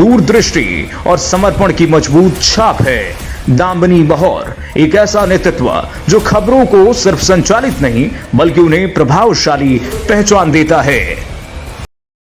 दूरदृष्टि और समर्पण की मजबूत छाप है। दामिनी बहौर एक ऐसा नेतृत्व जो खबरों को सिर्फ संचालित नहीं बल्कि उन्हें प्रभावशाली पहचान देता है।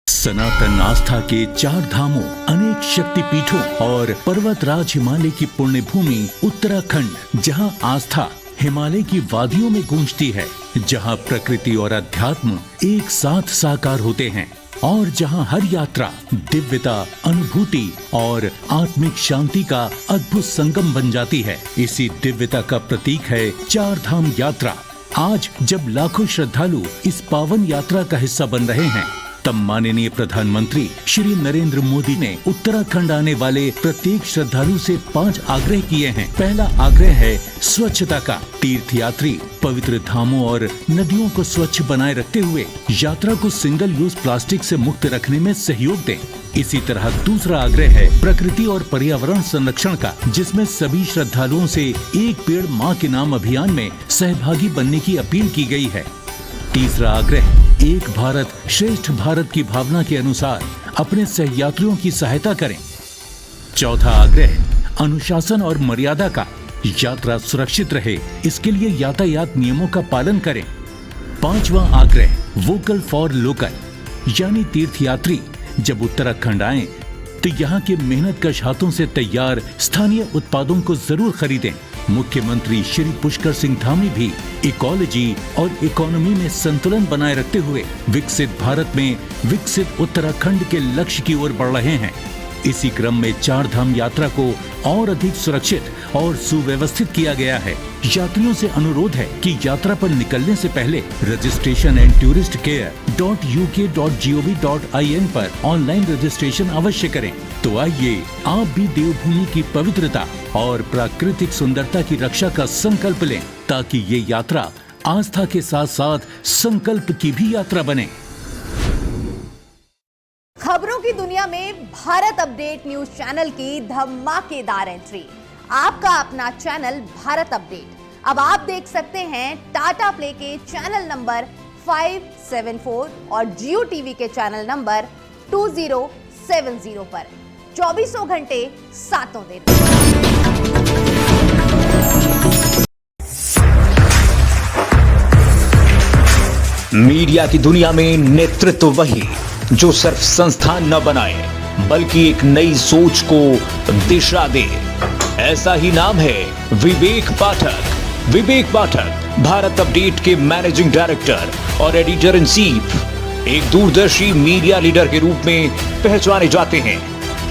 सनातन आस्था के 4 धामों, अनेक शक्तिपीठों और पर्वतराज हिमालय की पुण्य भूमि उत्तराखंड, जहां आस्था हिमालय की वादियों में गूंजती है, जहां प्रकृति और अध्यात्म एक साथ साकार होते हैं और जहां हर यात्रा दिव्यता, अनुभूति और आत्मिक शांति का अद्भुत संगम बन जाती है। इसी दिव्यता का प्रतीक है 4 धाम यात्रा। आज जब लाखों श्रद्धालु इस पावन यात्रा का हिस्सा बन रहे हैं, तब माननीय प्रधानमंत्री श्री नरेंद्र मोदी ने उत्तराखंड आने वाले प्रत्येक श्रद्धालु से 5 आग्रह किए हैं। पहला आग्रह है स्वच्छता का। तीर्थयात्री पवित्र धामों और नदियों को स्वच्छ बनाए रखते हुए यात्रा को सिंगल यूज प्लास्टिक से मुक्त रखने में सहयोग दें। इसी तरह दूसरा आग्रह है प्रकृति और पर्यावरण संरक्षण का, जिसमें सभी श्रद्धालुओं से एक पेड़ माँ के नाम अभियान में सहभागी बनने की अपील की गई है। तीसरा आग्रह एक भारत श्रेष्ठ भारत की भावना के अनुसार अपने सहयात्रियों की सहायता करें। चौथा आग्रह अनुशासन और मर्यादा का। यात्रा सुरक्षित रहे, इसके लिए यातायात नियमों का पालन करें। पांचवा आग्रह वोकल फॉर लोकल, यानी तीर्थयात्री जब उत्तराखंड आए तो यहाँ के मेहनतकश हाथों से तैयार स्थानीय उत्पादों को जरूर खरीदें। मुख्यमंत्री श्री पुष्कर सिंह धामी भी इकोलॉजी और इकोनॉमी में संतुलन बनाए रखते हुए विकसित भारत में विकसित उत्तराखंड के लक्ष्य की ओर बढ़ रहे हैं। इसी क्रम में 4 धाम यात्रा को और अधिक सुरक्षित और सुव्यवस्थित किया गया है। यात्रियों से अनुरोध है कि यात्रा पर निकलने से पहले registration and tourist care .uk.gov.in पर ऑनलाइन रजिस्ट्रेशन अवश्य करें। तो आइए आप भी देवभूमि की पवित्रता और प्राकृतिक सुंदरता की रक्षा का संकल्प लें, ताकि ये यात्रा आस्था के साथ साथ संकल्प की भी यात्रा बने। खबरों की दुनिया में भारत अपडेट न्यूज चैनल की धमाकेदार एंट्री। आपका अपना चैनल भारत अपडेट अब आप देख सकते हैं टाटा प्ले के चैनल नंबर 574 और जियो टीवी के चैनल नंबर 2070 पर 24 घंटे 7 दिन। मीडिया की दुनिया में नेतृत्व वही जो सिर्फ संस्थान न बनाए बल्कि एक नई सोच को दिशा दे। ऐसा ही नाम है विवेक पाठक। विवेक पाठक भारत अपडेट के मैनेजिंग डायरेक्टर और एडिटर इन चीफ एक दूरदर्शी मीडिया लीडर के रूप में पहचाने जाते हैं,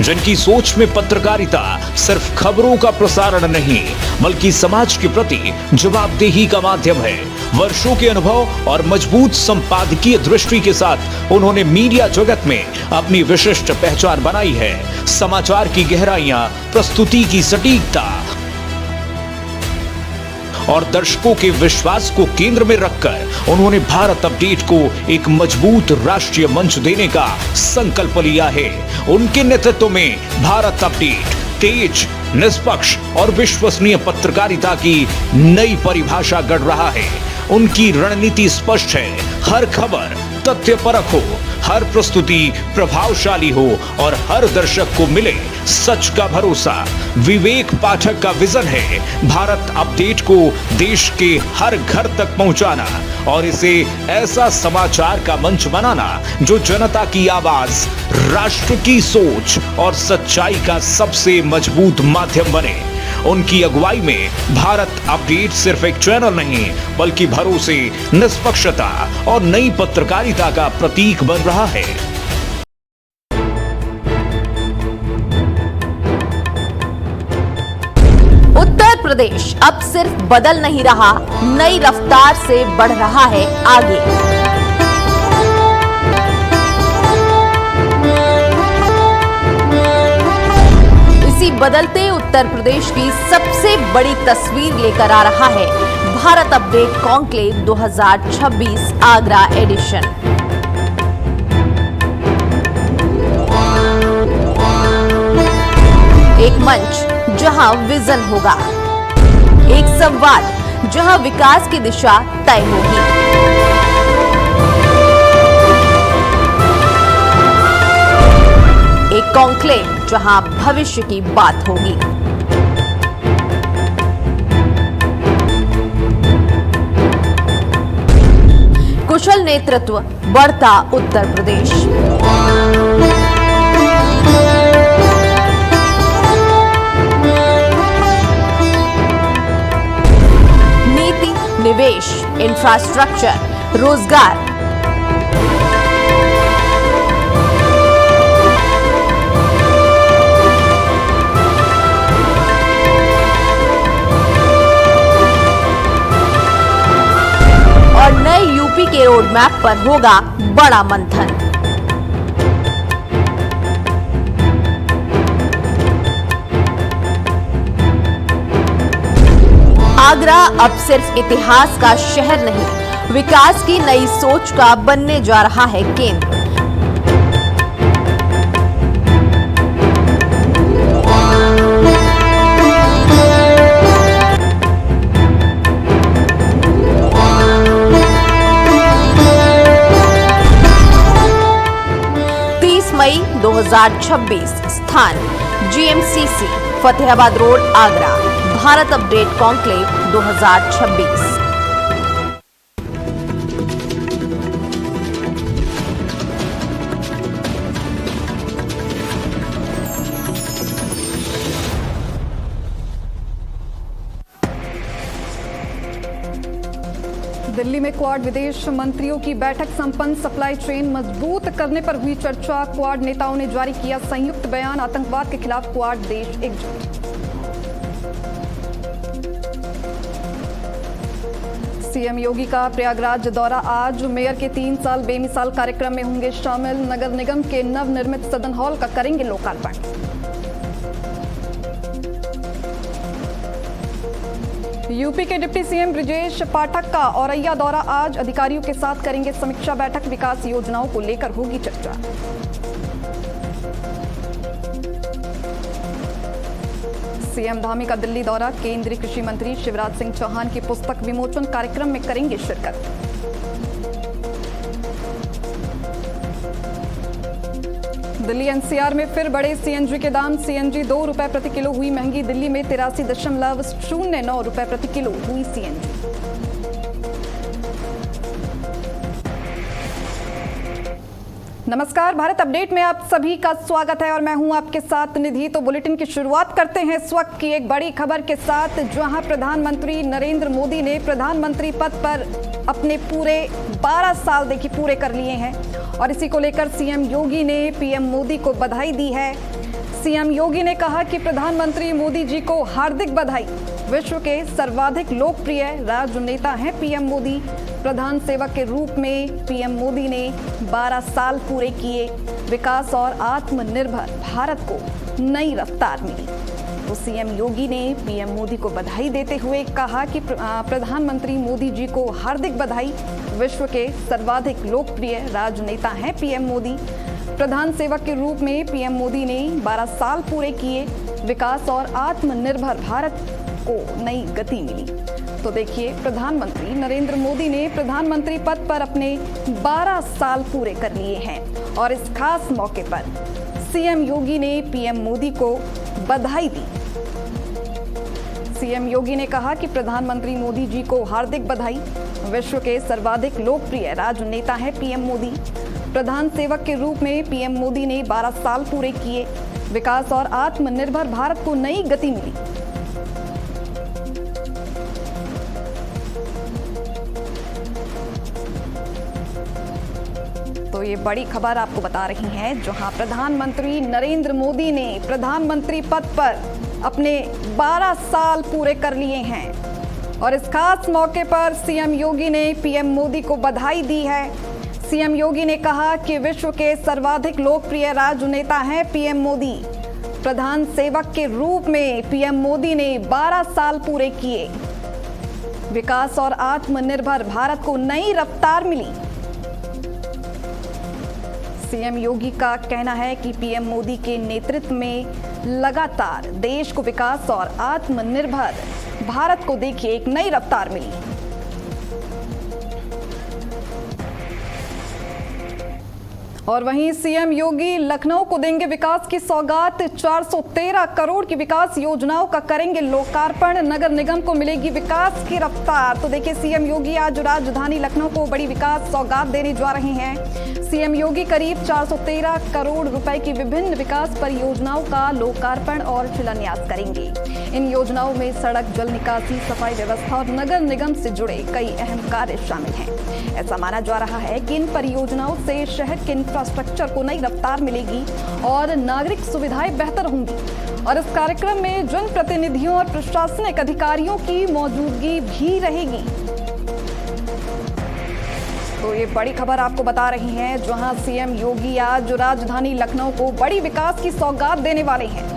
जिनकी सोच में पत्रकारिता सिर्फ खबरों का प्रसारण नहीं बल्कि समाज के प्रति जवाबदेही का माध्यम है। वर्षों के अनुभव और मजबूत संपादकीय दृष्टि के साथ उन्होंने मीडिया जगत में अपनी विशिष्ट पहचान बनाई है। समाचार की गहराइयां, प्रस्तुति की सटीकता और दर्शकों के विश्वास को केंद्र में रखकर उन्होंने भारत अपडेट को एक मजबूत राष्ट्रीय मंच देने का संकल्प लिया है। उनके नेतृत्व में भारत अपडेट तेज, निष्पक्ष और विश्वसनीय पत्रकारिता की नई परिभाषा गढ़ रहा है। उनकी रणनीति स्पष्ट है, हर खबर तथ्यपरक हो, हर प्रस्तुति प्रभावशाली हो और हर दर्शक को मिले सच का भरोसा। विवेक पाठक का विजन है भारत अपडेट को देश के हर घर तक पहुंचाना और इसे ऐसा समाचार का मंच बनाना जो जनता की आवाज, राष्ट्र की सोच और सच्चाई का सबसे मजबूत माध्यम बने। उनकी अगुवाई में भारत अपडेट सिर्फ एक चैनल नहीं बल्कि भरोसे, निष्पक्षता और नई पत्रकारिता का प्रतीक बन रहा है। उत्तर प्रदेश अब सिर्फ बदल नहीं रहा, नई रफ्तार से बढ़ रहा है आगे। इसी बदलते उत्तर प्रदेश की सबसे बड़ी तस्वीर लेकर आ रहा है Bharat update conclave 2026 Agra edition. एक मंच जहां विजन होगा, एक संवाद जहां विकास की दिशा तय होगी। एक कॉन्क्लेव जहां भविष्य की बात होगी। कुशल नेतृत्व, बढ़ता उत्तर प्रदेश। नीति, निवेश, इंफ्रास्ट्रक्चर, रोजगार। और नए यूपी के रोड मैप पर होगा बड़ा मंथन। आगरा अब सिर्फ इतिहास का शहर नहीं, विकास की नई सोच का बनने जा रहा है केंद्र। मई 2026, स्थान GMCC, Fatehabad road, Agra. Bharat update conclave 2026। Delhi में क्वाड विदेश मंत्रियों की बैठक संपन्न। सप्लाई चेन मजबूत करने पर हुई चर्चा। क्वाड नेताओं ने जारी किया संयुक्त बयान। आतंकवाद के खिलाफ क्वाड देश एकजुट। सीएम योगी का प्रयागराज दौरा आज। मेयर के 3 साल बेमिसाल कार्यक्रम में होंगे शामिल। नगर निगम के नवनिर्मित सदन हॉल का करेंगे लोकार्पण। यूपी के डिप्टी सीएम ब्रजेश पाठक का औरैया दौरा आज। अधिकारियों के साथ करेंगे समीक्षा बैठक। विकास योजनाओं को लेकर होगी चर्चा। सीएम धामी का दिल्ली दौरा। केंद्रीय कृषि मंत्री शिवराज सिंह चौहान की पुस्तक विमोचन कार्यक्रम में करेंगे शिरकत। दिल्ली एनसीआर में फिर बढ़े सीएनजी के दाम। सीएनजी 2 रुपए प्रति किलो हुई महंगी। दिल्ली में 83.09 रुपए प्रति किलो हुई सीएनजी। नमस्कार, भारत अपडेट में आप सभी का स्वागत है और मैं हूं आपके साथ निधि। तो बुलेटिन की शुरुआत करते हैं इस वक्त की एक बड़ी खबर के साथ, जहां प्रधानमंत्री नरेंद्र मोदी ने प्रधानमंत्री पद पर अपने पूरे 12 साल देखिए पूरे कर लिए हैं और इसी को लेकर सीएम योगी ने पीएम मोदी को बधाई दी है। सीएम योगी ने कहा कि प्रधानमंत्री मोदी जी को हार्दिक बधाई। विश्व के सर्वाधिक लोकप्रिय राजनेता हैं पीएम मोदी। प्रधान सेवक के रूप में पीएम मोदी ने 12 साल पूरे किए। विकास और आत्मनिर्भर भारत को नई रफ्तार मिली। तो सीएम योगी ने पीएम मोदी को बधाई देते हुए कहा कि प्रधानमंत्री मोदी जी को हार्दिक बधाई। विश्व के सर्वाधिक लोकप्रिय राजनेता हैं पीएम मोदी। प्रधान सेवक के रूप में पीएम मोदी ने 12 साल पूरे किए। विकास और आत्मनिर्भर भारत को नई गति मिली। तो देखिए, प्रधानमंत्री नरेंद्र मोदी ने प्रधानमंत्री पद पर अपने 12 साल पूरे कर लिए हैं और इस खास मौके पर सीएम योगी ने पीएम मोदी को बधाई दी। सीएम योगी ने कहा कि प्रधानमंत्री मोदी जी को हार्दिक बधाई। विश्व के सर्वाधिक लोकप्रिय राजनेता हैं पीएम मोदी। प्रधान सेवक के रूप में पीएम मोदी ने 12 साल पूरे किए। विकास और आत्मनिर्भर भारत को नई गति मिली। तो ये बड़ी खबर आपको बता रही है, जहां प्रधानमंत्री नरेंद्र मोदी ने प्रधानमंत्री पद पर अपने 12 साल पूरे कर लिए हैं और इस खास मौके पर सीएम योगी ने पीएम मोदी को बधाई दी है। सीएम योगी ने कहा कि विश्व के सर्वाधिक लोकप्रिय राजनेता हैं पीएम मोदी। प्रधान सेवक के रूप में पीएम मोदी ने 12 साल पूरे किए। विकास और आत्मनिर्भर भारत को नई रफ्तार मिली। सीएम योगी का कहना है कि पीएम मोदी के नेतृत्व में लगातार देश को विकास और आत्मनिर्भर भारत को देखिए एक नई रफ्तार मिली। और वहीं सीएम योगी लखनऊ को देंगे विकास की सौगात, 413 करोड़ की विकास योजनाओं का करेंगे लोकार्पण, नगर निगम को मिलेगी विकास की रफ्तार। तो देखिए, सीएम योगी आज राजधानी लखनऊ को बड़ी विकास सौगात देने जा रहे हैं। सीएम योगी करीब 413 करोड़ रुपए की विभिन्न विकास परियोजनाओं का लोकार्पण और शिलान्यास करेंगे। इन योजनाओं में सड़क, जल निकासी, सफाई व्यवस्था और नगर निगम से जुड़े कई अहम कार्य शामिल हैं। ऐसा माना जा रहा है कि इन परियोजनाओं से शहर के इंफ्रास्ट्रक्चर को नई रफ्तार मिलेगी और नागरिक सुविधाएं बेहतर होंगी। और इस कार्यक्रम में जनप्रतिनिधियों और प्रशासनिक अधिकारियों की मौजूदगी भी रहेगी। तो ये बड़ी खबर आपको बता रही हैं, जहां सीएम योगी आज राजधानी लखनऊ को बड़ी विकास की सौगात देने वाले हैं।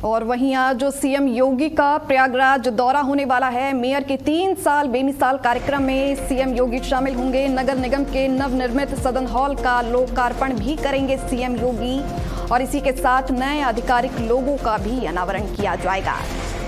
और वहीं आज जो सीएम योगी का प्रयागराज दौरा होने वाला है, मेयर के 3 साल बेमिसाल कार्यक्रम में सीएम योगी शामिल होंगे। नगर निगम के नवनिर्मित सदन हॉल का लोकार्पण भी करेंगे सीएम योगी और इसी के साथ नए आधिकारिक लोगों का भी अनावरण किया जाएगा।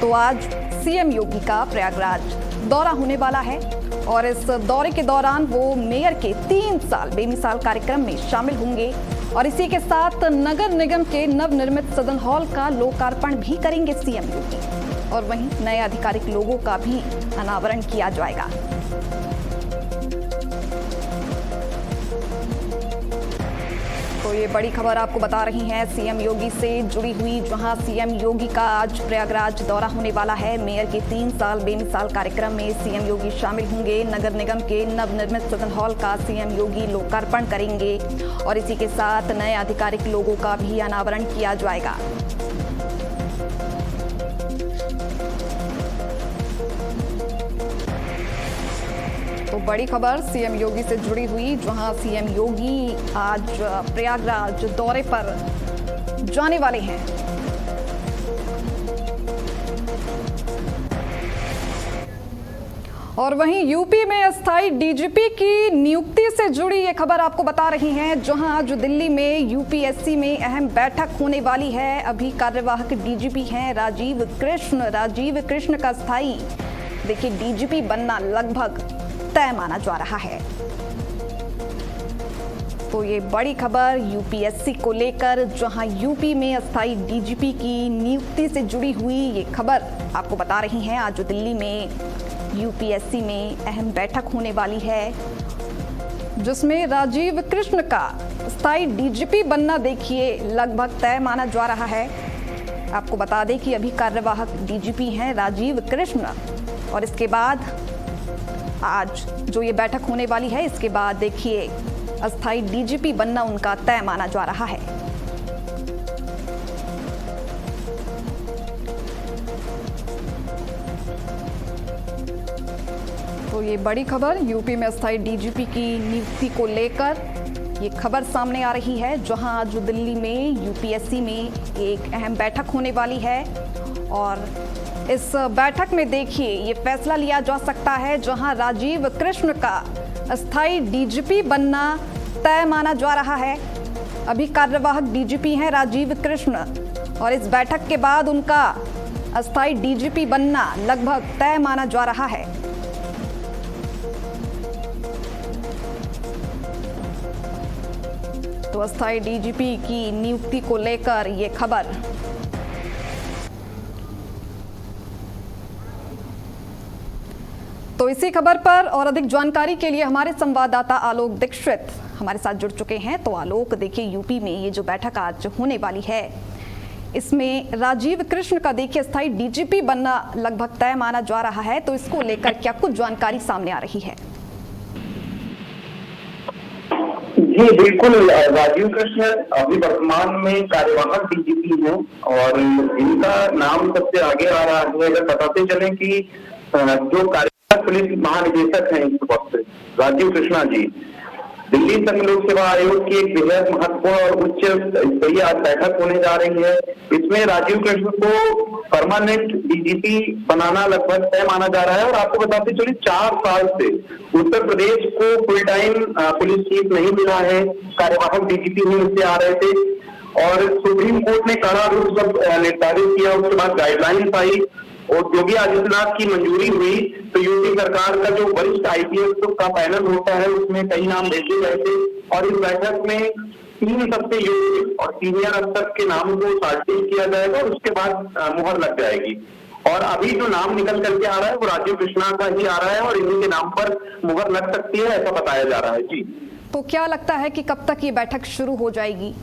तो आज सीएम योगी का प्रयागराज दौरा होने वाला है और इस दौरे के दौरान वो मेयर के 3 साल बेमिसाल कार्यक्रम में शामिल होंगे और इसी के साथ नगर निगम के नवनिर्मित सदन हॉल का लोकार्पण भी करेंगे सीएम योगी और वहीं नए आधिकारिक लोगों का भी अनावरण किया जाएगा। तो ये बड़ी खबर आपको बता रही है सीएम योगी से जुड़ी हुई, जहां सीएम योगी का आज प्रयागराज दौरा होने वाला है। मेयर के 3 साल बेमिसाल कार्यक्रम में सीएम योगी शामिल होंगे। नगर निगम के नवनिर्मित सदन हॉल का सीएम योगी लोकार्पण करेंगे और इसी के साथ नए आधिकारिक लोगों का भी अनावरण किया जाएगा। तो बड़ी खबर सीएम योगी से जुड़ी हुई, जहां सीएम योगी आज प्रयागराज दौरे पर जाने वाले हैं। और वहीं यूपी में अस्थायी डीजीपी की नियुक्ति से जुड़ी ये खबर आपको बता रही हैं, जहां आज दिल्ली में यूपीएससी में अहम बैठक होने वाली है। अभी कार्यवाहक डीजीपी हैं राजीव कृष्ण। राजीव कृष्ण का अस्थायी देखिए डीजीपी बनना लगभग तय माना जा रहा है। तो ये बड़ी खबर यूपीएससी को लेकर, जहां यूपी में अस्थायी डीजीपी की नियुक्ति से जुड़ी हुई ये खबर आपको बता रही हैं। आज दिल्ली में यूपीएससी में अहम बैठक होने वाली है, जिसमें राजीव कृष्ण का अस्थायी डीजीपी बनना देखिए लगभग तय माना जा रहा है। आपको बता दें कि अभी कार्यवाहक डीजीपी हैं राजीव कृष्ण और इसके बाद आज जो ये बैठक होने वाली है, इसके बाद देखिए अस्थायी डीजीपी बनना उनका तय माना जा रहा है। तो ये बड़ी खबर यूपी में अस्थायी डीजीपी की नियुक्ति को लेकर ये खबर सामने आ रही है, जहां आज दिल्ली में यूपीएससी में एक अहम बैठक होने वाली है और इस बैठक में देखिए ये फैसला लिया जा सकता है, जहां राजीव कृष्ण का अस्थायी डीजीपी बनना तय माना जा रहा है। अभी कार्यवाहक डीजीपी हैं राजीव कृष्ण और इस बैठक के बाद उनका अस्थायी डीजीपी बनना लगभग तय माना जा रहा है। तो अस्थायी डीजीपी की नियुक्ति को लेकर ये खबर। तो इसी खबर पर और अधिक जानकारी के लिए हमारे संवाददाता आलोक दीक्षित हमारे साथ जुड़ चुके हैं। तो आलोक, देखिए यूपी में ये जो बैठक आज होने वाली है, इसमें राजीव कृष्ण का देखिए अस्थायी डीजीपी बनना लगभग तय माना जा रहा है, तो इसको लेकर क्या कुछ जानकारी सामने आ रही है? जी बिल्कुल, राजीव कृष्ण अभी वर्तमान में कार्यवाहक डीजीपी हैं और इनका नाम सबसे आगे आ रहा है। अगर बताते चले कि जो कार्यवाहक पुलिस महानिदेशक हैं इस वक्त राजीव कृष्णा जी, दिल्ली संघ लोक सेवा आयोग की एक बेहद महत्वपूर्ण और उच्च स्तरीय आज बैठक होने जा रही है। इसमें राजीव कृष्ण को परमानेंट डीजीपी बनाना लगभग तय माना जा रहा है। और आपको बताते चलिए 4 साल से उत्तर प्रदेश को फुल टाइम पुलिस चीफ नहीं मिला है, कार्यवाहक डीजीपी ही उससे आ रहे थे और सुप्रीम कोर्ट ने कड़ा रूल सब निर्धारित किया। उसके बाद गाइडलाइंस आई और योगी आदित्यनाथ की मंजूरी हुई तो यूपी सरकार का जो वरिष्ठ आईपीएस का पैनल होता है उसमें कई नाम भेजे गए थे और इस बैठक में 3 सबसे योग्य और सीनियर अफसर के नामों को सर्टिफाइड किया जाएगा और उसके बाद मुहर लग जाएगी। और अभी जो नाम निकल करके आ रहा है वो राजीव कृष्णा का ही आ रहा है और इन्हीं के नाम पर मुहर लग सकती है, ऐसा बताया जा रहा है। जी तो क्या लगता है कि कब तक ये बैठक शुरू हो जाएगी?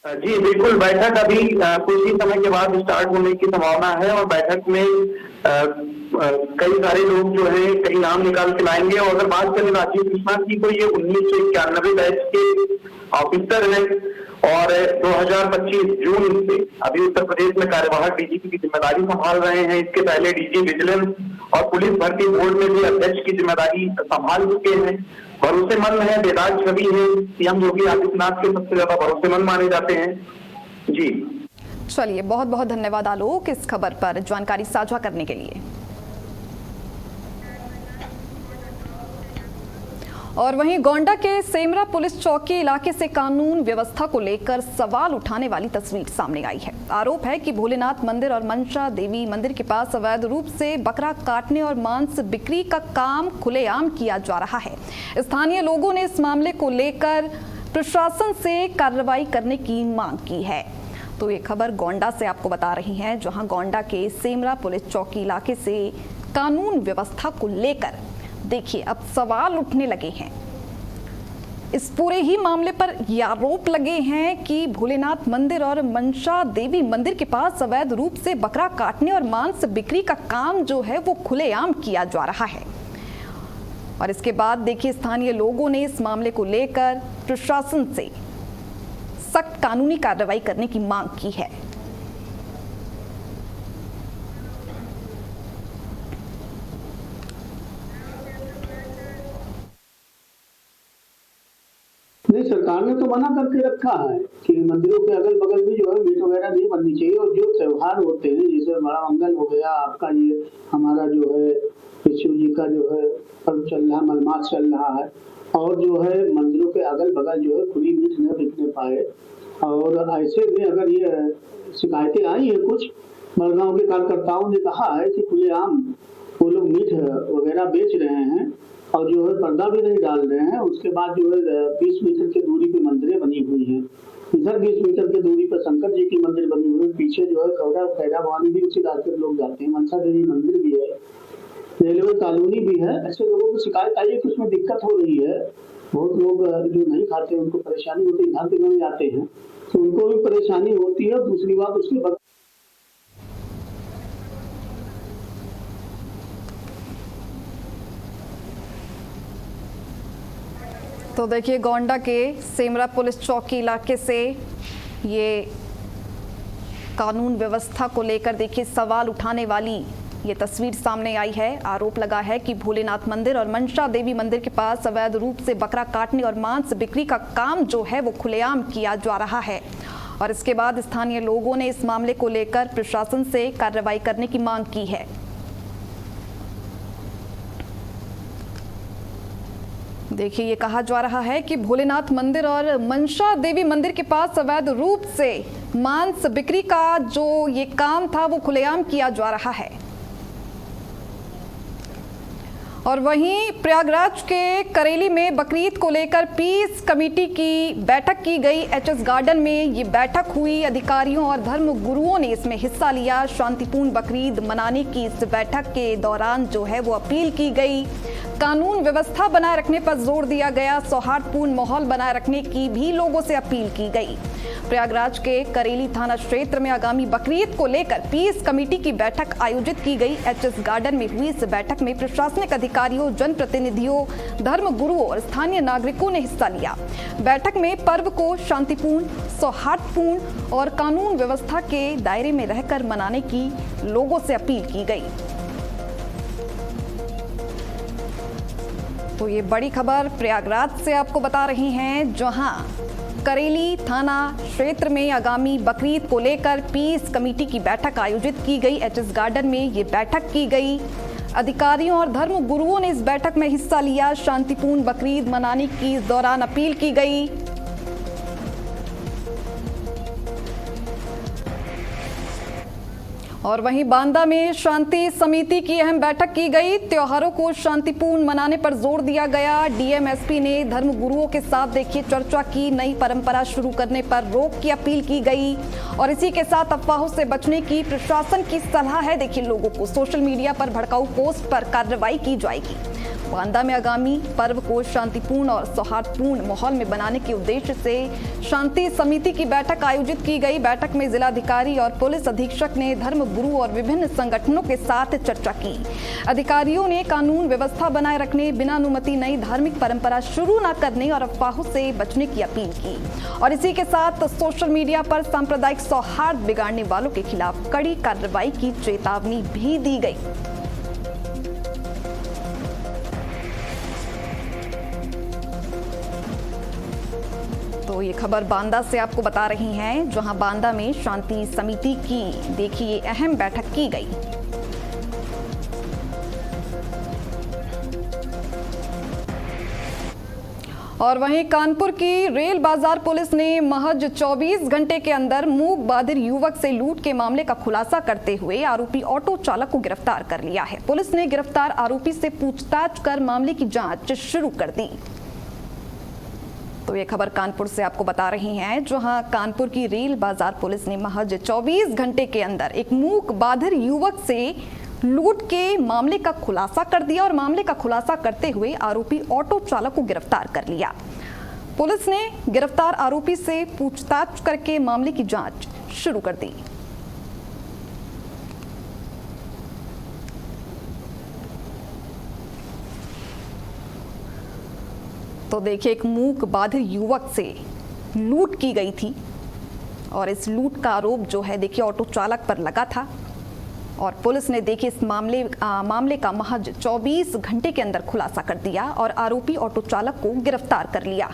जी बिल्कुल, बैठक अभी कुछ ही समय के बाद स्टार्ट होने की संभावना है और बैठक में कई सारे लोग जो है कई नाम निकाल के लाएंगे। और अगर बात करें राजीव कृष्णा की तो ये 1991 बैच के ऑफिसर हैं और 2025 जून से अभी उत्तर प्रदेश में कार्यवाहक डीजीपी की जिम्मेदारी संभाल रहे हैं। इसके पहले डीजी विजिलेंस और पुलिस भर्ती बोर्ड में भी अध्यक्ष की जिम्मेदारी संभाल चुके हैं। भरोसेमंद है, बेदाग छवि है, सीएम योगी आदित्यनाथ के सबसे ज्यादा भरोसेमंद माने जाते हैं। जी चलिए, बहुत बहुत धन्यवाद आलोक इस खबर पर जानकारी साझा करने के लिए। और वहीं गोंडा के सेमरा पुलिस चौकी इलाके से कानून व्यवस्था को लेकर सवाल उठाने वाली तस्वीर सामने आई है। आरोप है कि भोलेनाथ मंदिर और मनसा देवी मंदिर के पास अवैध रूप से बकरा काटने और मांस बिक्री का काम खुलेआम किया जा रहा है। स्थानीय लोगों ने इस मामले को लेकर प्रशासन से कार्रवाई करने की मांग की है। तो ये खबर गोंडा से आपको बता रही है, जहां गोंडा के सेमरा पुलिस चौकी इलाके से कानून व्यवस्था को लेकर देखिए अब सवाल उठने लगे हैं। इस पूरे ही मामले पर यह आरोप लगे हैं कि भोलेनाथ मंदिर और मनसा देवी मंदिर के पास अवैध रूप से बकरा काटने और मांस बिक्री का काम जो है वो खुलेआम किया जा रहा है। और इसके बाद देखिए स्थानीय लोगों ने इस मामले को लेकर प्रशासन से सख्त कानूनी कार्रवाई करने की मांग की है। नहीं, सरकार ने तो मना करके रखा है कि मंदिरों के अगल बगल भी जो है मीट वगैरह नहीं बननी चाहिए। और जो त्योहार होते हैं जैसे बड़ा मंगल हो गया, आपका ये हमारा जो है शिव जी का जो है पर्व चल रहा है, मलमास चल रहा है, और जो है मंदिरों के अगल बगल जो है खुली मीट न बिकने पाए। और ऐसे में अगर ये शिकायतें आई है, कुछ बड़गांव के कार्यकर्ताओं ने कहा है कि खुलेआम वो लोग मीट वगैरह बेच रहे हैं और जो है पर्दा भी नहीं डाल रहे हैं। उसके बाद जो है 20 मीटर की दूरी पे मंदिरें बनी हुई हैं। इधर 20 मीटर की दूरी पर शंकर जी की मंदिर बनी हुई है, पीछे जो है कौड़ा खैरा भवानी भी उसी रास्ते लोग जाते हैं, मनसा देवी मंदिर भी है, रेलवे कॉलोनी भी है। ऐसे लोगों को शिकायत आई है कि उसमें दिक्कत हो रही है। बहुत लोग जो नहीं खाते उनको परेशानी होती है, घर पे जाते हैं तो उनको भी परेशानी होती है। दूसरी बात उसके बाद तो देखिए गोंडा के सेमरा पुलिस चौकी इलाके से ये कानून व्यवस्था को लेकर देखिए सवाल उठाने वाली ये तस्वीर सामने आई है। आरोप लगा है कि भोलेनाथ मंदिर और मनसा देवी मंदिर के पास अवैध रूप से बकरा काटने और मांस बिक्री का काम जो है वो खुलेआम किया जा रहा है। और इसके बाद स्थानीय लोगों ने इस मामले को लेकर प्रशासन से कार्रवाई करने की मांग की है। देखिए ये कहा जा रहा है कि भोलेनाथ मंदिर और मनसा देवी मंदिर के पास अवैध रूप से मांस बिक्री का जो ये काम था वो खुलेआम किया जा रहा है। और वहीं प्रयागराज के करेली में बकरीद को लेकर पीस कमेटी की बैठक की गई। एचएस गार्डन में ये बैठक हुई। अधिकारियों और धर्म गुरुओं ने इसमें हिस्सा लिया। शांतिपूर्ण बकरीद मनाने की इस बैठक के दौरान जो है वो अपील की गई। कानून व्यवस्था बनाए रखने पर जोर दिया गया। सौहार्दपूर्ण माहौल बनाए रखने की भी लोगों से अपील की गई। प्रयागराज के करेली थाना क्षेत्र में आगामी बकरीद को लेकर पीस कमेटी की बैठक आयोजित की गई। एचएस गार्डन में हुई इस बैठक में प्रशासनिक अधिकारियों, जनप्रतिनिधियों, धर्म गुरुओं और स्थानीय नागरिकों ने हिस्सा लिया। बैठक में पर्व को शांतिपूर्ण, सौहार्दपूर्ण और कानून व्यवस्था के दायरे में रहकर मनाने की लोगों से अपील की गई। तो ये बड़ी खबर प्रयागराज से आपको बता रही हैं, जहां करेली थाना क्षेत्र में आगामी बकरीद को लेकर पीस कमेटी की बैठक आयोजित की गई। एचएस गार्डन में ये बैठक की गई। अधिकारियों और धर्म गुरुओं ने इस बैठक में हिस्सा लिया। शांतिपूर्ण बकरीद मनाने की इस दौरान अपील की गई। और वहीं बांदा में शांति समिति की अहम बैठक की गई। त्योहारों को शांतिपूर्ण मनाने पर जोर दिया गया। डीएम एसपी ने धर्म गुरुओं के साथ देखिए चर्चा की। नई परंपरा शुरू करने पर रोक की अपील की गई और इसी के साथ अफवाहों से बचने की प्रशासन की सलाह है। देखिए, लोगों को सोशल मीडिया पर भड़काऊ पोस्ट पर कार्रवाई की जाएगी। बांदा में आगामी पर्व को शांतिपूर्ण और सौहार्दपूर्ण माहौल में बनाने के उद्देश्य से शांति समिति की बैठक आयोजित की गई। बैठक में जिलाधिकारी और पुलिस अधीक्षक ने धर्म गुरु और विभिन्न संगठनों के साथ चर्चा की। अधिकारियों ने कानून व्यवस्था बनाए रखने, बिना अनुमति नई धार्मिक परंपरा शुरू न करने और अफवाहों से बचने की अपील की और इसी के साथ सोशल मीडिया पर सांप्रदायिक सौहार्द बिगाड़ने वालों के खिलाफ कड़ी कार्रवाई की चेतावनी भी दी गई। तो ये खबर बांदा से आपको बता रही हैं, जहां बांदा में शांति समिति की देखिए अहम बैठक की गई। और वहीं कानपुर की रेल बाजार पुलिस ने महज 24 घंटे के अंदर मूक बधिर युवक से लूट के मामले का खुलासा करते हुए आरोपी ऑटो चालक को गिरफ्तार कर लिया है। पुलिस ने गिरफ्तार आरोपी से पूछताछ कर मामले की जांच शुरू कर दी। तो ये खबर कानपुर से आपको बता रही हैं, जहां कानपुर की रेल बाजार पुलिस ने महज 24 घंटे के अंदर एक मूक बधिर युवक से लूट के मामले का खुलासा कर दिया और मामले का खुलासा करते हुए आरोपी ऑटो चालक को गिरफ्तार कर लिया। पुलिस ने गिरफ्तार आरोपी से पूछताछ करके मामले की जांच शुरू कर दी। तो देखिए, एक मूक बधिर युवक से लूट की गई थी और इस लूट का आरोप जो है देखिए ऑटो चालक पर लगा था और पुलिस ने देखिए इस मामले का महज 24 घंटे के अंदर खुलासा कर दिया और आरोपी ऑटो चालक को गिरफ्तार कर लिया।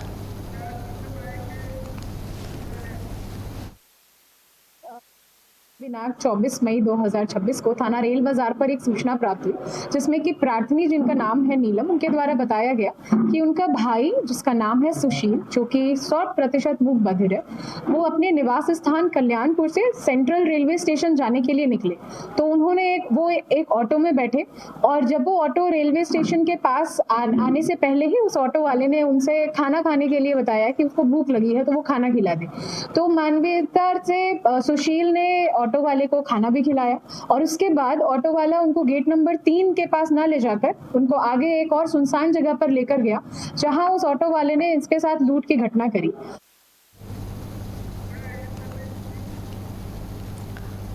दिनांक 24 मई 2026 को थाना रेल बाजार पर एक सूचना प्राप्त हुई, जिसमें कि प्रार्थनी जिनका नाम है नीलम, उनके द्वारा बताया गया कि उनका भाई जिसका नाम है सुशील, जो कि 100% मूक बधिर है, वो अपने निवास स्थान कल्याणपुर से सेंट्रल रेलवे स्टेशन जाने के लिए निकले। तो उन्होंने एक ऑटो में बैठे और जब वो ऑटो रेलवे स्टेशन के पास आने से पहले ही उस ऑटो वाले ने उनसे खाना खाने के लिए बताया कि उसको भूख लगी है तो वो खाना खिला दे। तो मानवीयता से सुशील ने ऑटो वाले को खाना भी खिलाया और उसके बाद ऑटो वाला उनको गेट नंबर 3 के पास ना ले जाकर उनको आगे एक और सुनसान जगह पर लेकर गया, जहां उस ऑटो वाले ने इसके साथ लूट की घटना करी।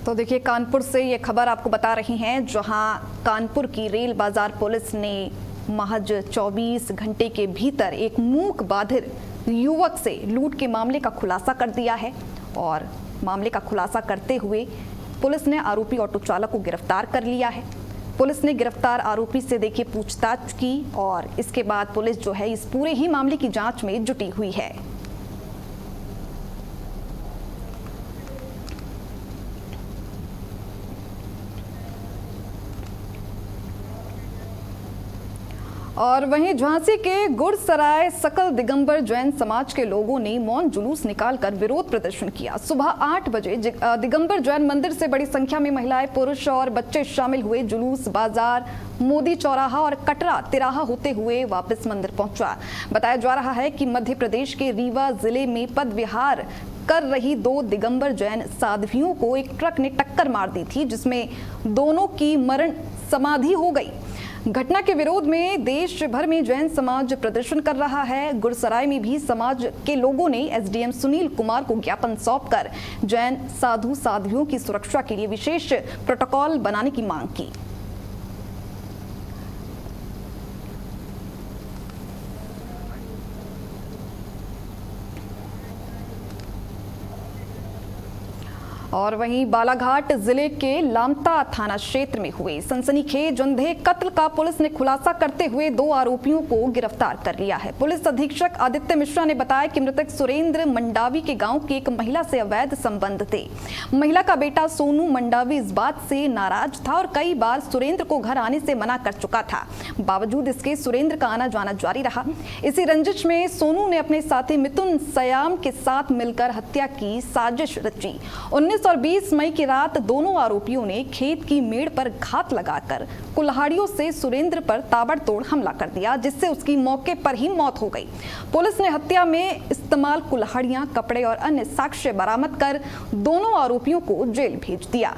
तो देखिए, कानपुर से ये खबर आपको बता रही हैं, जहां कानपुर की रेल बाजार पुलिस ने महज 24 घंटे के भीतर एक मूक बधिर युवक से लूट के मामले का खुलासा कर दिया है और मामले का खुलासा करते हुए पुलिस ने आरोपी ऑटो चालक को गिरफ्तार कर लिया है। पुलिस ने गिरफ्तार आरोपी से देखिए पूछताछ की और इसके बाद पुलिस जो है इस पूरे ही मामले की जांच में जुटी हुई है। और वहीं झांसी के गुड़सराय सकल दिगंबर जैन समाज के लोगों ने मौन जुलूस निकालकर विरोध प्रदर्शन किया। सुबह 8 बजे दिगंबर जैन मंदिर से बड़ी संख्या में महिलाएं, पुरुष और बच्चे शामिल हुए। जुलूस बाजार, मोदी चौराहा और कटरा तिराहा होते हुए वापस मंदिर पहुंचा। बताया जा रहा है कि मध्य प्रदेश के रीवा जिले में पद विहार कर रही 2 दिगंबर जैन साध्वियों को एक ट्रक ने टक्कर मार दी थी, जिसमें दोनों की मरण समाधि हो गई। घटना के विरोध में देश भर में जैन समाज प्रदर्शन कर रहा है। गुड़सराय में भी समाज के लोगों ने एसडीएम सुनील कुमार को ज्ञापन सौंपकर जैन साधु साध्वियों की सुरक्षा के लिए विशेष प्रोटोकॉल बनाने की मांग की। और वहीं बालाघाट जिले के लामता थाना क्षेत्र में हुए सनसनीखेज अंधे कत्ल का पुलिस ने खुलासा करते हुए 2 आरोपियों को गिरफ्तार कर लिया है। पुलिस अधीक्षक आदित्य मिश्रा ने बताया कि मृतक सुरेंद्र मंडावी के गांव की एक महिला से अवैध संबंध थे। महिला का बेटा सोनू मंडावी इस बात से नाराज था और कई बार सुरेंद्र को घर आने से मना कर चुका था। बावजूद इसके सुरेंद्र का आना जाना जारी रहा। इसी रंजिश में सोनू ने अपने साथी मिथुन सयाम के साथ मिलकर हत्या की साजिश रची। 19 और 20 मई की रात दोनों आरोपियों ने खेत की मेड़ पर घात लगाकर कुल्हाड़ियों से सुरेंद्र पर ताबड़तोड़ हमला कर दिया, जिससे उसकी मौके पर ही मौत हो गई। पुलिस ने हत्या में इस्तेमाल कुल्हाड़ियां, कपड़े और अन्य साक्ष्य बरामद कर दोनों आरोपियों को जेल भेज दिया।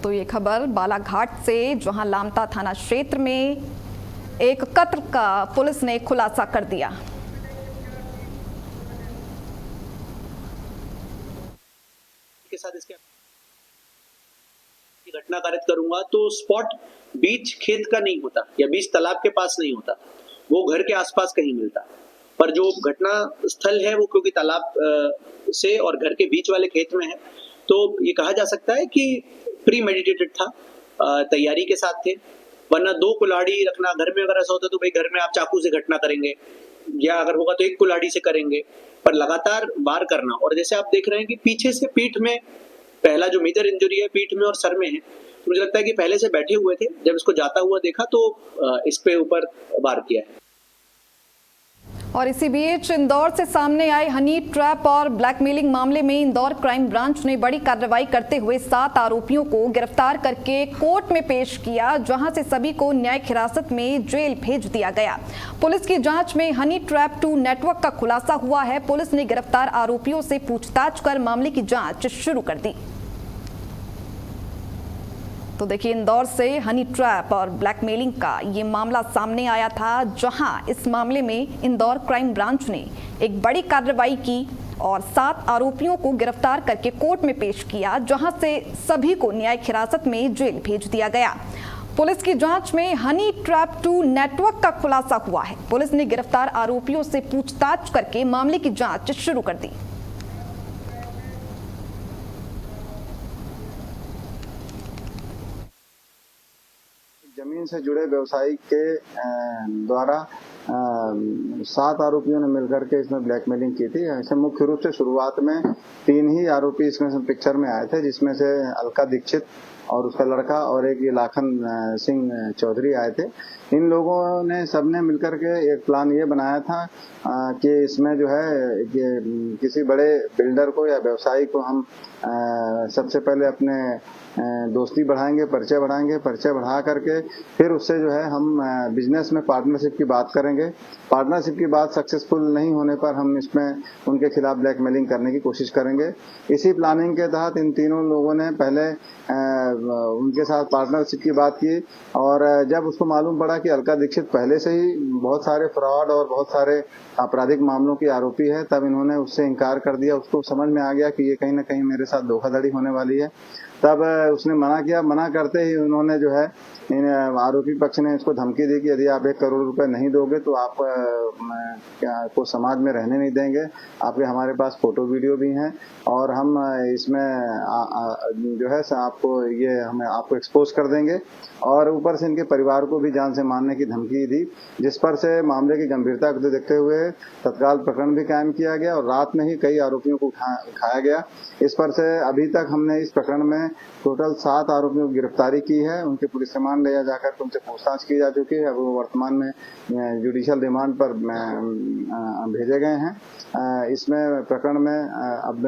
तो ये खबर बालाघाट से, जहां लामता थाना क्षेत्र में एक कत्ल का पुलिस ने खुलासा कर दिया। के साथ इसके घटना कारित करूंगा तो स्पॉट बीच खेत का नहीं होता या बीच तालाब के पास नहीं होता, वो घर के आसपास कहीं मिलता। पर जो घटना स्थल है वो क्योंकि तालाब से और घर के बीच वाले खेत में है, तो ये कहा जा सकता है कि प्री मेडिटेटेड था, तैयारी के साथ थे। वरना 2 कुल्हाड़ी रखना घर में, अगर ऐसा होता तो भाई घर में आप चाकू से घटना करेंगे या अगर होगा तो 1 कुल्हाड़ी से करेंगे, पर लगातार वार करना। और जैसे आप देख रहे हैं कि पीछे से पीठ में पहला जो मेजर इंजरी है पीठ में और सर में है, तो मुझे लगता है कि पहले से बैठे हुए थे, जब इसको जाता हुआ देखा तो इस पे ऊपर वार किया है। और इसी बीच इंदौर से सामने आए हनी ट्रैप और ब्लैकमेलिंग मामले में इंदौर क्राइम ब्रांच ने बड़ी कार्रवाई करते हुए 7 आरोपियों को गिरफ्तार करके कोर्ट में पेश किया, जहां से सभी को न्यायिक हिरासत में जेल भेज दिया गया। पुलिस की जांच में हनी ट्रैप 2 नेटवर्क का खुलासा हुआ है। पुलिस ने गिरफ्तार आरोपियों से पूछताछ कर मामले की जांच शुरू कर दी। तो देखिए, इंदौर से हनी ट्रैप और ब्लैकमेलिंग का ये मामला सामने आया था, जहां इस मामले में इंदौर क्राइम ब्रांच ने एक बड़ी कार्रवाई की और 7 आरोपियों को गिरफ्तार करके कोर्ट में पेश किया, जहां से सभी को न्यायिक हिरासत में जेल भेज दिया गया। पुलिस की जांच में हनी ट्रैप 2 नेटवर्क का खुलासा हुआ है। पुलिस ने गिरफ्तार आरोपियों से पूछताछ करके मामले की जांच शुरू कर दी। जमीन से जुड़े व्यवसायी के द्वारा 7 आरोपियों ने मिलकर के इसमें ब्लैकमेलिंग की थी। इसमें मुख्य रूप से शुरुआत में 3 ही आरोपी इसमें पिक्चर में आए थे, जिसमें से अलका दीक्षित और उसका लड़का और एक ये लाखन सिंह चौधरी आए थे। इन लोगों ने सबने मिलकर के एक प्लान ये बनाया था कि इसमें जो है कि किसी बड़े बिल्डर को या व्यवसायी को हम सबसे पहले अपने दोस्ती बढ़ाएंगे, परिचय बढ़ा करके फिर उससे जो है हम बिजनेस में पार्टनरशिप की बात करेंगे। पार्टनरशिप की बात सक्सेसफुल नहीं होने पर हम इसमें उनके खिलाफ ब्लैकमेलिंग करने की कोशिश करेंगे। इसी प्लानिंग के तहत इन तीनों लोगों ने पहले उनके साथ पार्टनरशिप की बात की, और जब उसको मालूम पड़ा कि अलका दीक्षित पहले से ही बहुत सारे फ्रॉड और बहुत सारे आपराधिक मामलों की आरोपी है, तब इन्होंने उससे इनकार कर दिया। उसको समझ में आ गया कि ये कहीं ना कहीं मेरे साथ धोखाधड़ी होने वाली है। तब उसने मना किया। मना करते ही उन्होंने जो है इन आरोपी पक्ष ने इसको धमकी दी कि यदि आप 1 करोड़ रुपए नहीं दोगे तो आप को समाज में रहने नहीं देंगे। आपके हमारे पास फोटो वीडियो भी हैं और हम इसमें जो है आपको एक्सपोज कर देंगे, और ऊपर से इनके परिवार को भी जान से मारने की धमकी दी, जिस पर से मामले की गंभीरता को देखते हुए तत्काल प्रकरण भी कायम किया गया और रात में ही कई आरोपियों को उठाया गया। इस पर से अभी तक हमने इस प्रकरण में टोटल 7 आरोपियों की गिरफ्तारी की है। उनके पुलिस रिमांड लिया जाकर उनसे पूछताछ की जा चुकी है। अब वो वर्तमान में जुडिशियल रिमांड पर भेजे गए हैं। इसमें प्रकरण में अब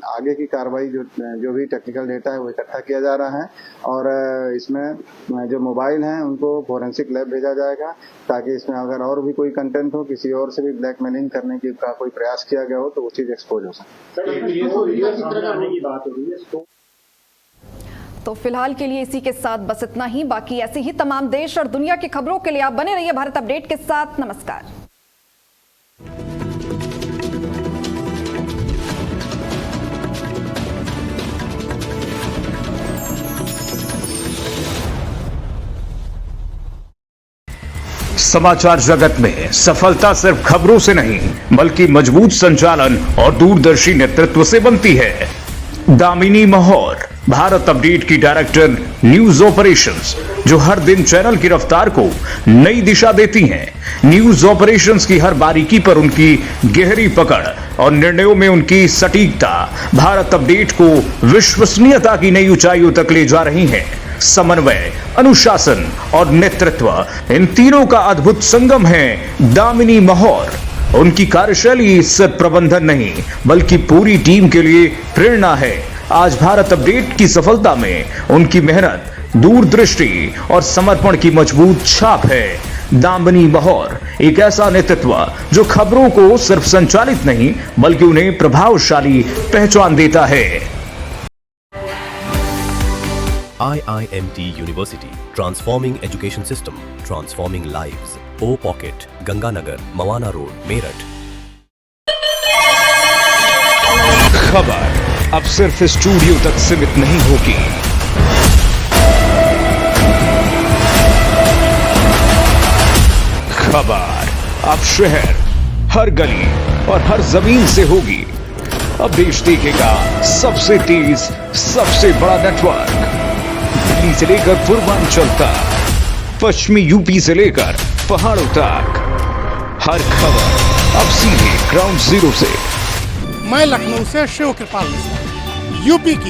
आगे की कार्रवाई जो भी टेक्निकल डेटा है वो इकट्ठा किया जा रहा है, और इसमें जो मोबाइल हैं उनको फोरेंसिक लैब भेजा जाएगा, ताकि इसमें अगर और भी कोई कंटेंट हो, किसी और से भी ब्लैकमेलिंग करने की का कोई प्रयास किया गया हो, तो वो चीज एक्सपोज हो सके। तो फिलहाल के लिए इसी के साथ बस इतना ही। बाकी ऐसे ही तमाम देश और दुनिया की खबरों के लिए आप बने रहिए भारत अपडेट के साथ। नमस्कार। समाचार जगत में सफलता सिर्फ खबरों से नहीं बल्कि मजबूत संचालन और दूरदर्शी नेतृत्व से बनती है। दामिनी महौर, भारत अपडेट की डायरेक्टर न्यूज ऑपरेशंस, जो हर दिन चैनल की रफ्तार को नई दिशा देती हैं। न्यूज ऑपरेशंस की हर बारीकी पर उनकी गहरी पकड़ और निर्णयों में उनकी सटीकता भारत अपडेट को विश्वसनीयता की नई ऊंचाइयों तक ले जा रही हैं। समन्वय, अनुशासन और नेतृत्व, इन तीनों का अद्भुत संगम है दामिनी महौर। उनकी कार्यशैली सिर्फ प्रबंधन नहीं बल्कि पूरी टीम के लिए प्रेरणा है। आज भारत अपडेट की सफलता में उनकी मेहनत, दूरदृष्टि और समर्पण की मजबूत छाप है। दामिनी महौर एक ऐसा नेतृत्व जो खबरों को सिर्फ संचालित नहीं बल्कि उन्हें प्रभावशाली पहचान देता है। IIMT University, transforming education system, transforming lives. O Pocket, Ganganagar, Mawana Road, Meerut. खबर अब सिर्फ स्टूडियो तक सीमित नहीं होगी। खबर अब शहर, हर गली और हर जमीन से होगी। अब देश देखेगा सबसे तेज, सबसे बड़ा नेटवर्क। दिल्ली से लेकर पूर्वांचल तक, पश्चिमी यूपी से लेकर पहाड़ों तक, हर खबर अब सीधे ग्राउंड जीरो से। मैं लखनऊ से शिव कृपाल मिश्रा, यूपी की